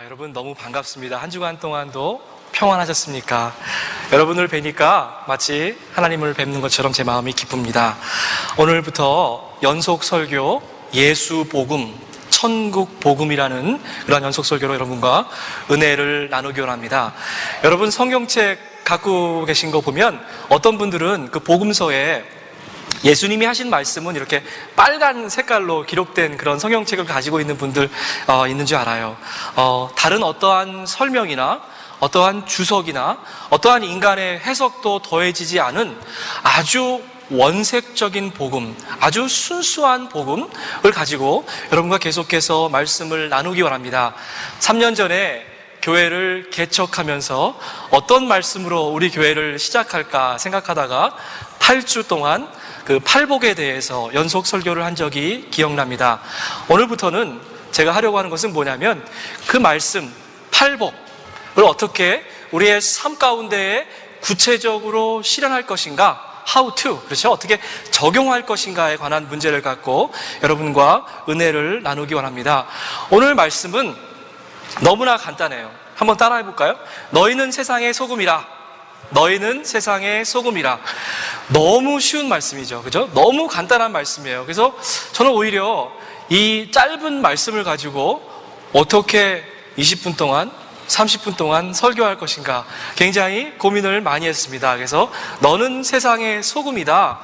여러분 너무 반갑습니다. 한 주간 동안도 평안하셨습니까? 여러분을 뵈니까 마치 하나님을 뵙는 것처럼 제 마음이 기쁩니다. 오늘부터 연속 설교 예수 복음, 천국 복음이라는 그런 연속 설교로 여러분과 은혜를 나누기 원합니다. 여러분 성경책 갖고 계신 거 보면 어떤 분들은 그 복음서에 예수님이 하신 말씀은 이렇게 빨간 색깔로 기록된 그런 성경책을 가지고 있는 분들 있는 줄 알아요. 다른 어떠한 설명이나 어떠한 주석이나 어떠한 인간의 해석도 더해지지 않은 아주 원색적인 복음, 아주 순수한 복음을 가지고 여러분과 계속해서 말씀을 나누기 원합니다. 3년 전에 교회를 개척하면서 어떤 말씀으로 우리 교회를 시작할까 생각하다가 8주 동안 그 팔복에 대해서 연속 설교를 한 적이 기억납니다. 오늘부터는 제가 하려고 하는 것은 뭐냐면 그 말씀, 팔복을 어떻게 우리의 삶 가운데에 구체적으로 실현할 것인가, how to, 그렇죠? 어떻게 적용할 것인가에 관한 문제를 갖고 여러분과 은혜를 나누기 원합니다. 오늘 말씀은 너무나 간단해요. 한번 따라해 볼까요? 너희는 세상의 소금이라. 너희는 세상의 소금이라. 너무 쉬운 말씀이죠. 그죠? 너무 간단한 말씀이에요. 그래서 저는 오히려 이 짧은 말씀을 가지고 어떻게 20분 동안 30분 동안 설교할 것인가 굉장히 고민을 많이 했습니다. 그래서 너는 세상의 소금이다.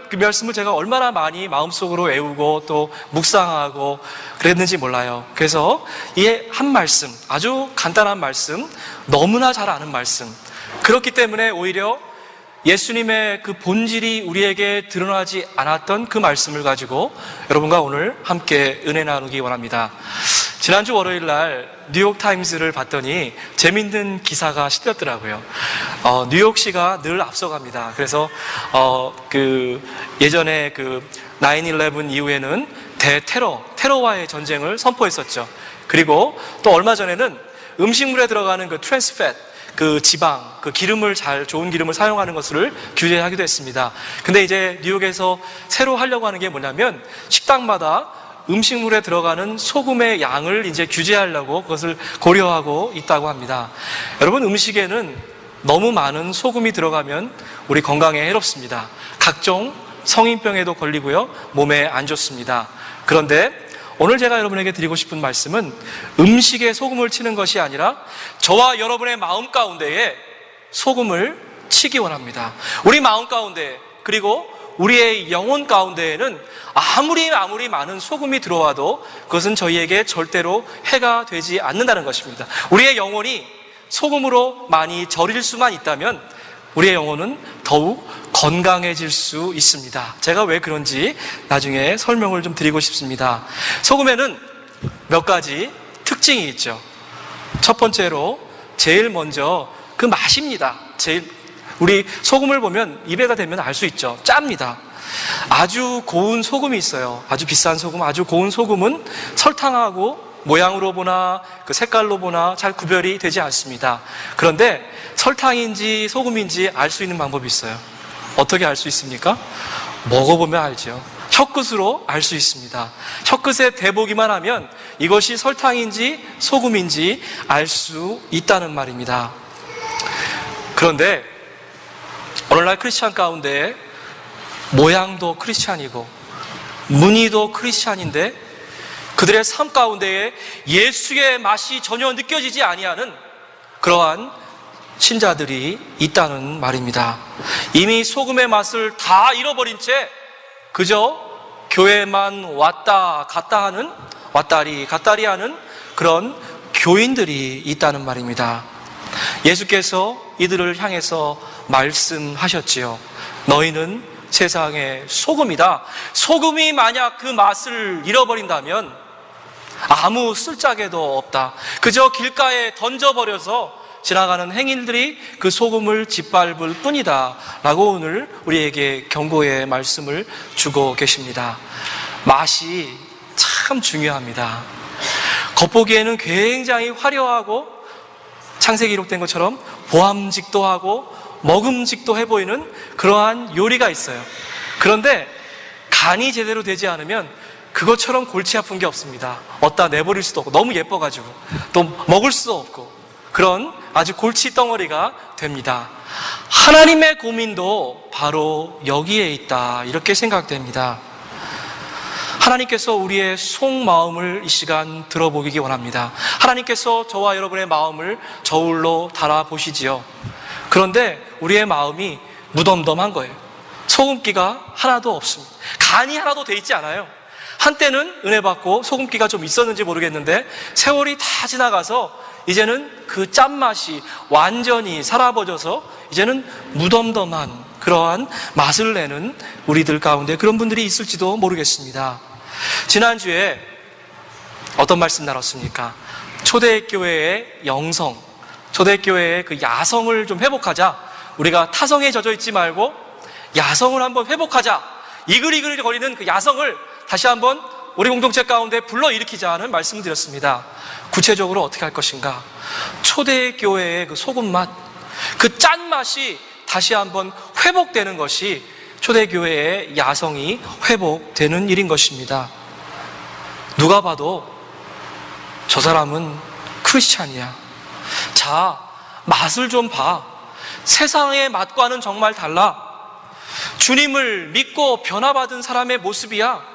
그 말씀을 제가 얼마나 많이 마음속으로 외우고 또 묵상하고 그랬는지 몰라요. 그래서 이 한 말씀, 아주 간단한 말씀, 너무나 잘 아는 말씀, 그렇기 때문에 오히려 예수님의 그 본질이 우리에게 드러나지 않았던 그 말씀을 가지고 여러분과 오늘 함께 은혜 나누기 원합니다. 지난주 월요일 날 뉴욕타임스를 봤더니 재밌는 기사가 실렸더라고요. 뉴욕시가 늘 앞서갑니다. 그래서 예전에 9/11 이후에는 테러와의 전쟁을 선포했었죠. 그리고 또 얼마 전에는 음식물에 들어가는 그 트랜스팻, 그 지방, 그 좋은 기름을 사용하는 것을 규제하기도 했습니다. 근데 이제 뉴욕에서 새로 하려고 하는 게 뭐냐면 식당마다 음식물에 들어가는 소금의 양을 이제 규제하려고 그것을 고려하고 있다고 합니다. 여러분, 음식에는 너무 많은 소금이 들어가면 우리 건강에 해롭습니다. 각종 성인병에도 걸리고요, 몸에 안 좋습니다. 그런데 오늘 제가 여러분에게 드리고 싶은 말씀은 음식에 소금을 치는 것이 아니라 저와 여러분의 마음 가운데에 소금을 치기 원합니다. 우리 마음 가운데, 그리고 우리의 영혼 가운데에는 아무리 많은 소금이 들어와도 그것은 저희에게 절대로 해가 되지 않는다는 것입니다. 우리의 영혼이 소금으로 많이 절일 수만 있다면 우리의 영혼은 더욱 건강해질 수 있습니다. 제가 왜 그런지 나중에 설명을 좀 드리고 싶습니다. 소금에는 몇 가지 특징이 있죠. 첫 번째로 제일 먼저 그 맛입니다. 우리 소금을 보면 입에다 대면 알 수 있죠. 짭니다. 아주 고운 소금이 있어요. 아주 비싼 소금, 아주 고운 소금은 설탕하고 모양으로 보나 그 색깔로 보나 잘 구별이 되지 않습니다. 그런데 설탕인지 소금인지 알 수 있는 방법이 있어요. 어떻게 알 수 있습니까? 먹어보면 알죠. 혀끝으로 알 수 있습니다. 혀끝에 대보기만 하면 이것이 설탕인지 소금인지 알 수 있다는 말입니다. 그런데 오늘날 크리스찬 가운데 모양도 크리스찬이고 무늬도 크리스찬인데 그들의 삶 가운데에 예수의 맛이 전혀 느껴지지 아니하는 그러한 신자들이 있다는 말입니다. 이미 소금의 맛을 다 잃어버린 채 그저 교회만 왔다 갔다 하는, 왔다리 갔다리 하는 그런 교인들이 있다는 말입니다. 예수께서 이들을 향해서 말씀하셨지요. 너희는 세상의 소금이다. 소금이 만약 그 맛을 잃어버린다면 아무 쓸짝에도 없다. 그저 길가에 던져버려서 지나가는 행인들이 그 소금을 짓밟을 뿐이다 라고 오늘 우리에게 경고의 말씀을 주고 계십니다. 맛이 참 중요합니다. 겉보기에는 굉장히 화려하고 창세기 기록된 것처럼 보암직도 하고 먹음직도 해 보이는 그러한 요리가 있어요. 그런데 간이 제대로 되지 않으면 그것처럼 골치 아픈 게 없습니다. 어디다 내버릴 수도 없고 너무 예뻐가지고 또 먹을 수도 없고 그런 아주 골치 덩어리가 됩니다. 하나님의 고민도 바로 여기에 있다, 이렇게 생각됩니다. 하나님께서 우리의 속마음을 이 시간 들어보기 원합니다. 하나님께서 저와 여러분의 마음을 저울로 달아보시지요. 그런데 우리의 마음이 무덤덤한 거예요. 소금기가 하나도 없습니다. 간이 하나도 돼 있지 않아요. 한때는 은혜 받고 소금기가 좀 있었는지 모르겠는데 세월이 다 지나가서 이제는 그 짠맛이 완전히 사라버져서 이제는 무덤덤한 그러한 맛을 내는 우리들 가운데 그런 분들이 있을지도 모르겠습니다. 지난주에 어떤 말씀 나눴습니까? 초대교회의 영성, 초대교회의 그 야성을 좀 회복하자. 우리가 타성에 젖어 있지 말고 야성을 한번 회복하자. 이글이글 거리는 그 야성을 다시 한번 우리 공동체 가운데 불러일으키자는 말씀을 드렸습니다. 구체적으로 어떻게 할 것인가? 초대교회의 그 소금맛, 그 짠맛이 다시 한번 회복되는 것이 초대교회의 야성이 회복되는 일인 것입니다. 누가 봐도 저 사람은 크리스찬이야. 자, 맛을 좀 봐. 세상의 맛과는 정말 달라. 주님을 믿고 변화받은 사람의 모습이야.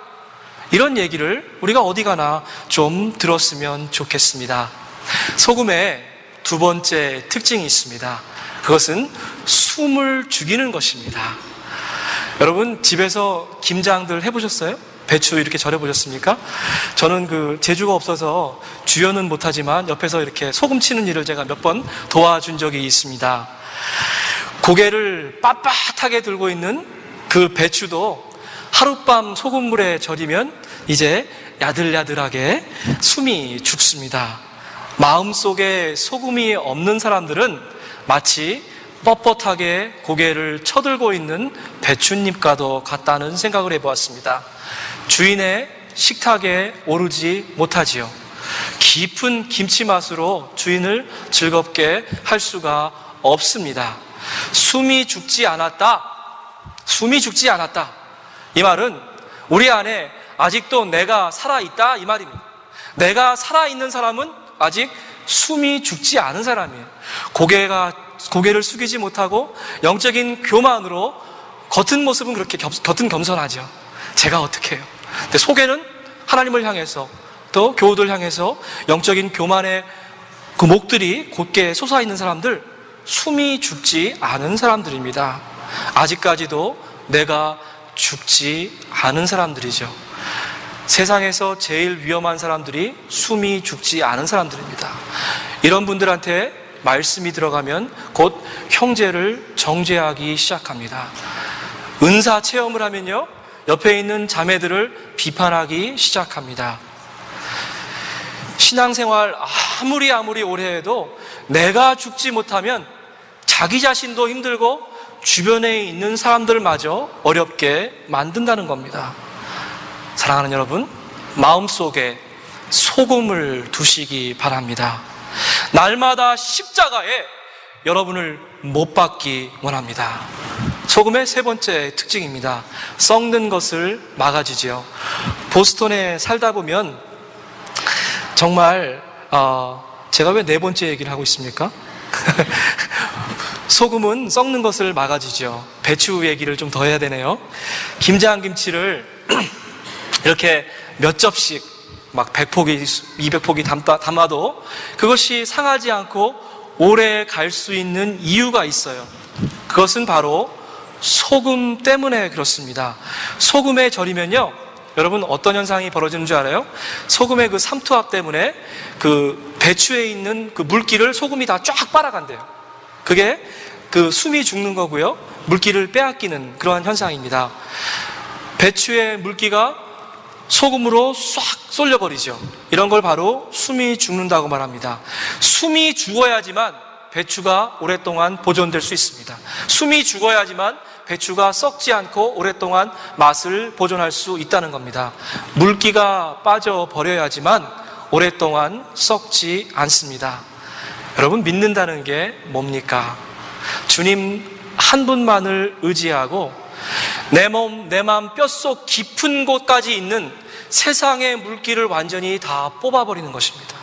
이런 얘기를 우리가 어디 가나 좀 들었으면 좋겠습니다. 소금의 두 번째 특징이 있습니다. 그것은 숨을 죽이는 것입니다. 여러분 집에서 김장들 해보셨어요? 배추 이렇게 절여보셨습니까? 저는 그 재주가 없어서 주연은 못하지만 옆에서 이렇게 소금 치는 일을 제가 몇 번 도와준 적이 있습니다. 고개를 빳빳하게 들고 있는 그 배추도 하룻밤 소금물에 절이면 이제 야들야들하게 숨이 죽습니다. 마음속에 소금이 없는 사람들은 마치 뻣뻣하게 고개를 쳐들고 있는 배춧잎과도 같다는 생각을 해보았습니다. 주인의 식탁에 오르지 못하지요. 깊은 김치 맛으로 주인을 즐겁게 할 수가 없습니다. 숨이 죽지 않았다. 숨이 죽지 않았다. 이 말은 우리 안에 아직도 내가 살아있다, 이 말입니다. 내가 살아있는 사람은 아직 숨이 죽지 않은 사람이에요. 고개를 숙이지 못하고 영적인 교만으로 겉은 모습은 그렇게 겉은 겸손하죠. 제가 어떻게 해요? 근데 속에는 하나님을 향해서 또 교우들 향해서 영적인 교만의 그 목들이 곧게 솟아있는 사람들, 숨이 죽지 않은 사람들입니다. 아직까지도 내가 죽지 않은 사람들이죠. 세상에서 제일 위험한 사람들이 숨이 죽지 않은 사람들입니다. 이런 분들한테 말씀이 들어가면 곧 형제를 정죄하기 시작합니다. 은사 체험을 하면요, 옆에 있는 자매들을 비판하기 시작합니다. 신앙생활 아무리 오래 해도 내가 죽지 못하면 자기 자신도 힘들고 주변에 있는 사람들마저 어렵게 만든다는 겁니다. 사랑하는 여러분, 마음속에 소금을 두시기 바랍니다. 날마다 십자가에 여러분을 못 박기 원합니다. 소금의 세 번째 특징입니다. 썩는 것을 막아주지요. 보스턴에 살다 보면 정말 제가 왜 네 번째 얘기를 하고 있습니까? 소금은 썩는 것을 막아주죠. 배추 얘기를 좀 더 해야 되네요. 김장김치를 이렇게 몇 접씩 막 100포기, 200포기 담아도 그것이 상하지 않고 오래 갈 수 있는 이유가 있어요. 그것은 바로 소금 때문에 그렇습니다. 소금에 절이면요, 여러분 어떤 현상이 벌어지는 줄 알아요? 소금의 그 삼투압 때문에 그 배추에 있는 그 물기를 소금이 다 쫙 빨아간대요. 그게 그 숨이 죽는 거고요, 물기를 빼앗기는 그러한 현상입니다. 배추의 물기가 소금으로 싹 쏠려버리죠. 이런 걸 바로 숨이 죽는다고 말합니다. 숨이 죽어야지만 배추가 오랫동안 보존될 수 있습니다. 숨이 죽어야지만 배추가 썩지 않고 오랫동안 맛을 보존할 수 있다는 겁니다. 물기가 빠져버려야지만 오랫동안 썩지 않습니다. 여러분, 믿는다는 게 뭡니까? 주님 한 분만을 의지하고 내 몸, 내 마음 뼛속 깊은 곳까지 있는 세상의 물기를 완전히 다 뽑아버리는 것입니다.